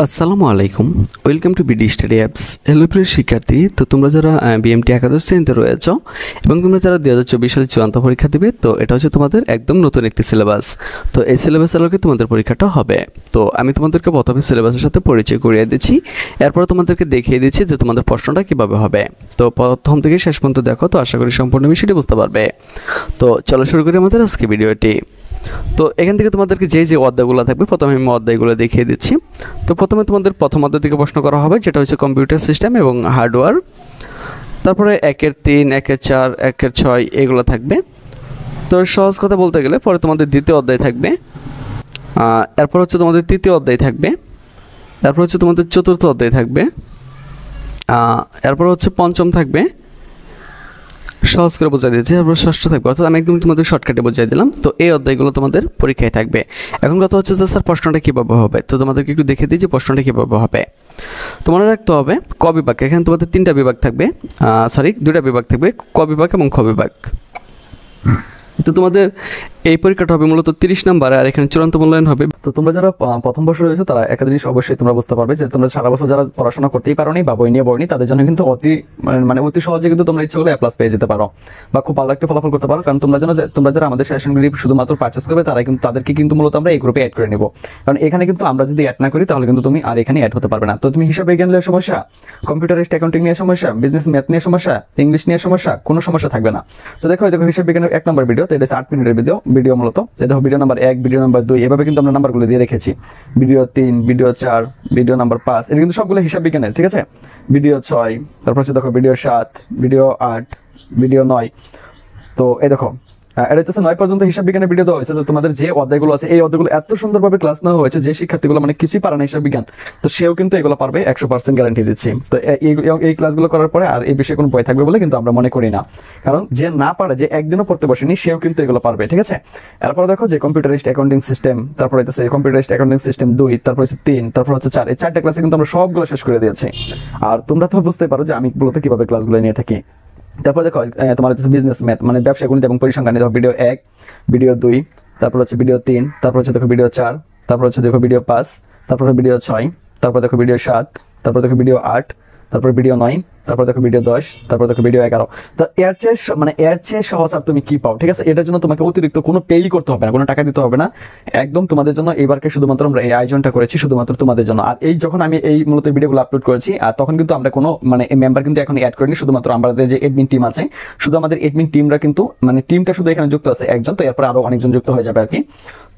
আসসালামু আলাইকুম, welcome to BD study apps. Hello প্রিয় শিক্ষার্থী, তো তোমরা যারা বিএমটি একাদশ শ্রেণীতে রয়েছ এবং তোমরা যারা 2024 সালে চূড়ান্ত পরীক্ষা দেবে, তো এটা হচ্ছে তোমাদের একদম নতুন একটি সিলেবাস। তো এই সিলেবাস আলোকে তোমাদের পরীক্ষাটা হবে। তো আমি তোমাদেরকে প্রথমে সিলেবাসের সাথে পরিচয় করিয়ে দিচ্ছি, এরপর তোমাদেরকে দেখিয়ে দিচ্ছি যে তোমাদের প্রশ্নটা কীভাবে হবে। তো প্রথম থেকে শেষ পর্যন্ত দেখো, তো আশা করি সম্পূর্ণ বিষয়টি বুঝতে পারবে। তো চলো শুরু করি আমাদের আজকে ভিডিওটি। তো এখান থেকে তোমাদেরকে যে অধ্যায়গুলো থাকবে, প্রথমে আমি অধ্যায়গুলো দেখিয়ে দিচ্ছি। তো প্রথমে তোমাদের প্রথম অধ্যায় থেকে প্রশ্ন করা হবে, যেটা হচ্ছে কম্পিউটার সিস্টেম এবং হার্ডওয়্যার। তারপরে 1-এর 3, 1-এর 4, 1-এর 6 এগুলো থাকবে। তো সহজ কথা বলতে গেলে পরে তোমাদের দ্বিতীয় অধ্যায় থাকবে, এরপর হচ্ছে তোমাদের তৃতীয় অধ্যায় থাকবে, এরপর হচ্ছে তোমাদের চতুর্থ অধ্যায় থাকবে, এরপর হচ্ছে পঞ্চম থাকবে। সহজ করে বোঝাই দিয়েছি। তারপর ষষ্ঠ থাকবে, অর্থাৎ আমি একদম তোমাদের শর্টকাটে বোঝাই দিলাম। তো এই অধ্যায়গুলো তোমাদের পরীক্ষায় থাকবে। এখন কথা হচ্ছে যে স্যার প্রশ্নটা কীভাবে হবে, তো তোমাদেরকে একটু দেখে দিই যে প্রশ্নটা কীভাবে হবে। তো মনে রাখতে হবে ক বিভাগ, এখানে তোমাদের 3টা বিভাগ থাকবে, 2টা বিভাগ থাকবে, ক বিভাগ এবং খ বিভাগ। তো তোমাদের এই পরীক্ষাটা হবে মূলত 30 নম্বর, আর এখানে চূড়ান্ত মূল্যায়ন হবে। তো তোমরা যারা প্রথম বর্ষ রয়েছে তারা একটা জিনিস অবশ্যই তোমরা বুঝতে পারবে যে তোমরা সারা বছর যারা পড়াশোনা করতেই পারোনি বা বই নিয়ে পড়নি, তাদের জন্য কিন্তু অতি সহজে কিন্তু তোমরা ইচ্ছে করলে A+ পেয়ে যেতে পারো বা খুব ভালো একটা ফলাফল করতে পারো। কারণ তোমরা যারা আমাদের সেশনগুলি শুধুমাত্র পারচেস করবে, তাদেরকে কিন্তু মূলত আমরা এই গ্রুপে অ্যাড করে নেব। কারণ এখানে কিন্তু আমরা যদি অ্যাড না করি তাহলে কিন্তু তুমি আর এখানে অ্যাড হতে পারবে না। তো তুমি হিসাব বিজ্ঞান নিয়ে সমস্যা, কম্পিউটারিস্ট অ্যাকাউন্টিং নিয়ে সমস্যা, বিজনেস ম্যাথ নিয়ে সমস্যা, ইংলিশ নিয়ে সমস্যা, কোনো সমস্যা থাকবে না। তো দেখো হিসাব বিজ্ঞানের 1 নম্বর ভিডিও, তো এটা 8 মিনিটের ভিডিও মূলত। দেখো ভিডিও নাম্বার 1, ভিডিও নাম্বার 2, এভাবে কিন্তু আমরা নাম্বারগুলো দিয়ে রেখেছি। ভিডিও 3, ভিডিও 4, ভিডিও নাম্বার 5, এটা কিন্তু সবগুলো হিসাব বিজ্ঞানের, ঠিক আছে। ভিডিও 6, তারপর হচ্ছে দেখো ভিডিও 7, ভিডিও 8, ভিডিও 9। তো এই দেখো এটা হচ্ছে 9 পর্যন্ত হিসাব বিজ্ঞানের ভিডিও দেওয়া হয়েছে। তো তোমাদের যে অধ্যায়গুলো আছে এই অধ্যায়গুলো এত সুন্দরভাবে ক্লাস নেওয়া হয়েছে যে শিক্ষার্থীগুলো কিছুই পারে না হিসাব বিজ্ঞান, তো সেও কিন্তু এগুলো পারবে, 100% গ্যারান্টি দিচ্ছি। তো এই ক্লাসগুলো করার পরে আর এই বিষয়ে কোনো ভয় থাকবে বলে কিন্তু আমরা মনে করি না। কারণ যে না পারে, যে একদিনও পড়তে বসেনি, সেও কিন্তু এগুলো পারবে, ঠিক আছে। এরপর দেখো যে কম্পিউটারিস্ট অ্যাকাউন্টিং সিস্টেম, তারপর হচ্ছে কম্পিউটারিস্ট অ্যাকাউন্টিং সিস্টেম 2, তারপর হচ্ছে 3, তারপর হচ্ছে 4, এই 4টা ক্লাসে কিন্তু আমরা সবগুলো শেষ করে দিয়েছি। আর তোমরা তো বুঝতে পারো যে আমি বলতে কিভাবে ক্লাসগুলো নিয়ে থাকি। তারপর দেখো তোমার হচ্ছে বিজনেস ম্যাথ মানে ব্যবসা গণিত এবং পরিসংখ্যান, দেখো ভিডিও 1, ভিডিও 2, তারপর হচ্ছে ভিডিও 3, তারপর হচ্ছে দেখো ভিডিও 4, তারপর হচ্ছে দেখো ভিডিও 5, তারপর ভিডিও 6, তারপর দেখো ভিডিও 7, তারপর দেখো ভিডিও 8, তারপর ভিডিও 9, তারপর দেখো ভিডিও 10, তারপর দেখো ভিডিও 11। তো এর চেয়ে সহজ আর তুমি কি পাও, ঠিক আছে। এটার জন্য তোমাকে অতিরিক্ত কোনো পেই করতে হবে না, কোনো টাকা দিতে হবে না, একদম তোমাদের জন্য এবারকে শুধুমাত্র আমরা এই আয়োজনটা করেছি শুধুমাত্র তোমাদের জন্য। আর এই যখন আমি এই মূলত ভিডিওগুলো আপলোড করেছি, আর তখন কিন্তু আমরা কোনো মেম্বার কিন্তু এখন অ্যাড করিনি, শুধুমাত্র আমাদের যে এডমিন টিম আছে, শুধু আমাদের এডমিন টিমরা কিন্তু টিমটা শুধু এখানে যুক্ত আছে একজন, তো এরপর আরো অনেকজন যুক্ত হয়ে যাবে আর কি।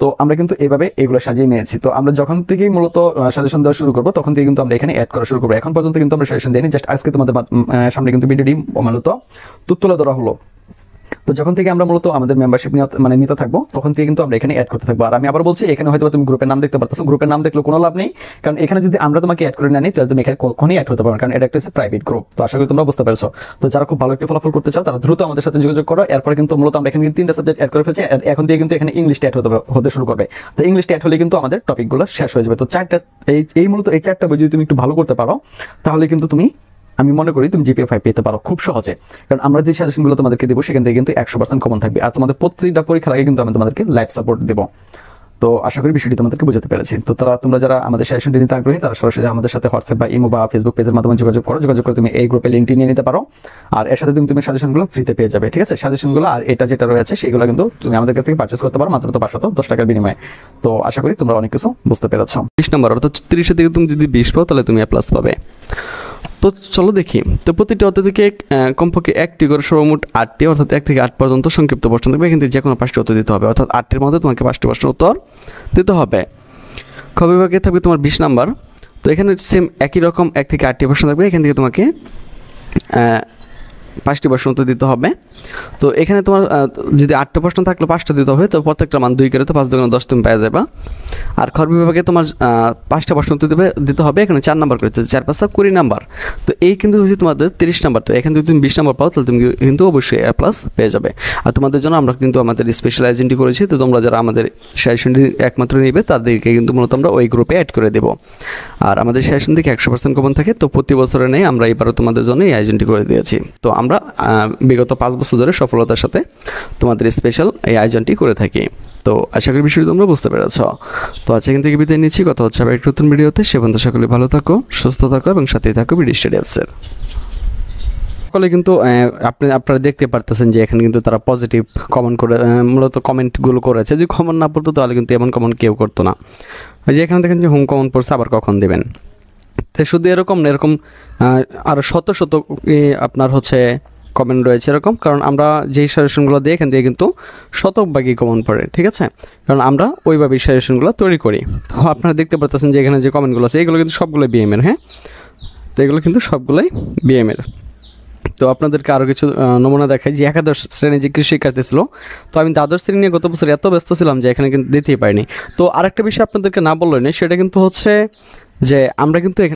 তো আমরা কিন্তু এইভাবে এগুলো সাজিয়ে নিয়েছি। তো আমরা যখন থেকেই মূলত সাজেশন দেওয়া শুরু করবো তখন থেকে কিন্তু আমরা এখানে অ্যাড করা শুরু করবো। এখন পর্যন্ত কিন্তু আমরা সাজেশন দিইনি, জাস্ট আজকে তোমাদের সামনে কিন্তু ভিডিওটি মূলত তুলে ধরা হলো। তো যখন থেকে আমরা মূলত আমাদের মেম্বারশিপ নিতে থাকবো তখন থেকে কিন্তু আমরা এখানে অ্যাড করতে থাকবো। আর আমি আবার বলছি, এখানে হয়তো তুমি গ্রুপের নাম দেখতে পারতেছো, গ্রুপের নাম দেখলে কোনো লাভ নেই, কারণ এখানে যদি আমরা তোমাকে অ্যাড করে নিই তাহলে তুমি এখানে কখনোই অ্যাড হতে পারবে না, কারণ এটা একটা প্রাইভেট গ্রুপ। তো আশা করি তোমরা বুঝতে পারছো। তো যারা খুব ভালো একটা ফলাফল করতে চাও তারা দ্রুত আমাদের সাথে যোগাযোগ করো। এরপর কিন্তু মূলত আমরা এখানে 3টা সাবজেক্ট অ্যাড করে ফেলছি, এখন দিয়ে কিন্তু এখানে ইংলিশ অ্যাড হতে শুরু করবে। তো ইংলিশ অ্যাড হলে কিন্তু আমাদের টপিকগুলো শেষ হয়ে যাবে। তো 4টা এই মূলত এই 4টা বই যদি তুমি একটু ভালো করতে পারো তাহলে কিন্তু আমি মনে করি তুমি GPA 5 পেতে পারো খুব সহজে। কারণ আমরা যে সাজেশনগুলো তোমাদেরকে দেবো সেখান থেকে কিন্তু 100% কমন থাকবে। আর তোমাদের প্রত্যেকটা পরীক্ষার আগে কিন্তু আমি তোমাদেরকে লাইভ সাপোর্ট দেবো। তো আশা করি বিষয়টি তোমাদেরকে বোঝাতে পেরেছি। তো তোমরা যারা আমাদের সেশনটি নিতে আগ্রহী তারা সরাসরি আমাদের সাথে হোয়াটসঅ্যাপ বা ইমো বা ফেসবুক পেজের মাধ্যমে যোগাযোগ করে তুমি এই গ্রুপে লিঙ্কটি নিয়ে নিতে পারো। আর এর সাথে তুমি সাজেশনগুলো ফ্রিতে পেয়ে যাবে, ঠিক আছে। সাজেশনগুলো আর এটা যেটা রয়েছে সেগুলো কিন্তু তুমি আমাদের কাছ থেকে পারচেস করতে পারো মাত্র 510 টাকার বিনিময়ে। তো আশা করি তোমরা অনেক কিছু বুঝতে পেরেছো। 20 নম্বর অর্থাৎ 30 থেকে তুমি যদি 20 পাও তাহলে তুমি A+ পাবে। তো চলো দেখি। তো প্রতিটি অধ্যায় থেকে কমপক্ষে 1টি করে সর্বমোট 8টি, অর্থাৎ 1 থেকে 8 পর্যন্ত সংক্ষিপ্ত প্রশ্ন থাকবে। এখান থেকে যে কোনো 5টি উত্তর দিতে হবে, অর্থাৎ 8টির মধ্যে তোমাকে 5টি প্রশ্নের উত্তর দিতে হবে। খ বিভাগে থাকবে তোমার 20 নাম্বার। তো এখানে সেম একই রকম 1 থেকে 8টি প্রশ্ন থাকবে, এখান থেকে তোমাকে 5টি প্রশ্ন উত্তর দিতে হবে। তো এখানে তোমার যদি 8টা প্রশ্ন থাকলে 5টা দিতে হবে, তো প্রত্যেকটা মান 2 করে, তো 5 2 10 তুমি পেয়ে যাবে। আর খ বিভাগে তোমার 5টা প্রশ্ন উত্তর দিতে হবে, এখানে 4 নাম্বার করে, 4 5 20 নাম্বার। তো এই কিন্তু হচ্ছে তোমাদের 30 নাম্বার। তো এখানে যদি তুমি 20 নাম্বার পাও তাহলে তুমি কিন্তু অবশ্যই A+ পেয়ে যাবে। আর তোমাদের জন্য আমরা কিন্তু আমাদের স্পেশাল এজেন্টি করেছি। তো তোমরা যারা আমাদের সেশনটি একমাত্র নেবে তাদেরকে কিন্তু মূলত আমরা ওই গ্রুপে অ্যাড করে দেবো। আর আমাদের সেশন থেকে 100% কমন থাকে। তো প্রতি বছরে নেই আমরা এবারও তোমাদের জন্য এই এজেন্টি করে দিয়েছি। তো আমরা আমরা বিগত 5 বছর ধরে সফলতার সাথে তোমাদের স্পেশাল এই আয়োজনটি করে থাকি। তো আশা করি বিষয়টি তোমরা বুঝতে পেরেছ। তো আজকে এখান থেকে বিদায় নিচ্ছি, কথা হচ্ছে আবার একটি নতুন ভিডিওতে। সে পর্যন্ত সকলে ভালো থাকো, সুস্থ থাকো এবং সাথেই থাকো বিডি স্টাডি অ্যাপসের। সকলে কিন্তু আপনারা দেখতে পারতেছেন যে এখানে কিন্তু তারা পজিটিভ কমেন্ট করে মূলত কমেন্টগুলো করেছে। যদি কমেন্ট না পড়তো তাহলে কিন্তু এমন কমেন্ট কেউ করতো না। ওই যে এখানে দেখেন যে হোম কমেন্ট পড়ছে, আবার কখন দেবেন। তাই শুধু এরকম না, এরকম আরও শত শত আপনার হচ্ছে কমেন্ট রয়েছে এরকম, কারণ আমরা যেই সাজেশনগুলো দিই এখান থেকে কিন্তু শতভাগই কমেন্ট পড়ে, ঠিক আছে, কারণ আমরা ওইভাবেই সাজেশনগুলো তৈরি করি। তো আপনারা দেখতে পারতেছেন যে এখানে যে কমেন্টগুলো আছে এগুলো কিন্তু সবগুলোই বিএমের। হ্যাঁ, তো এগুলো কিন্তু সবগুলোই বিএমের। তো আপনাদেরকে আরও কিছু নমুনা দেখাই যে একাদশ শ্রেণী যে কৃষি শিক্ষার্থী ছিল, তো আমি দ্বাদশ শ্রেণী নিয়ে গত বছর এত ব্যস্ত ছিলাম যে এখানে কিন্তু দিতেই পারিনি। তো আরেকটা বিষয় আপনাদেরকে না বললেই নেই, সেটা কিন্তু হচ্ছে যে আমরা কিন্তু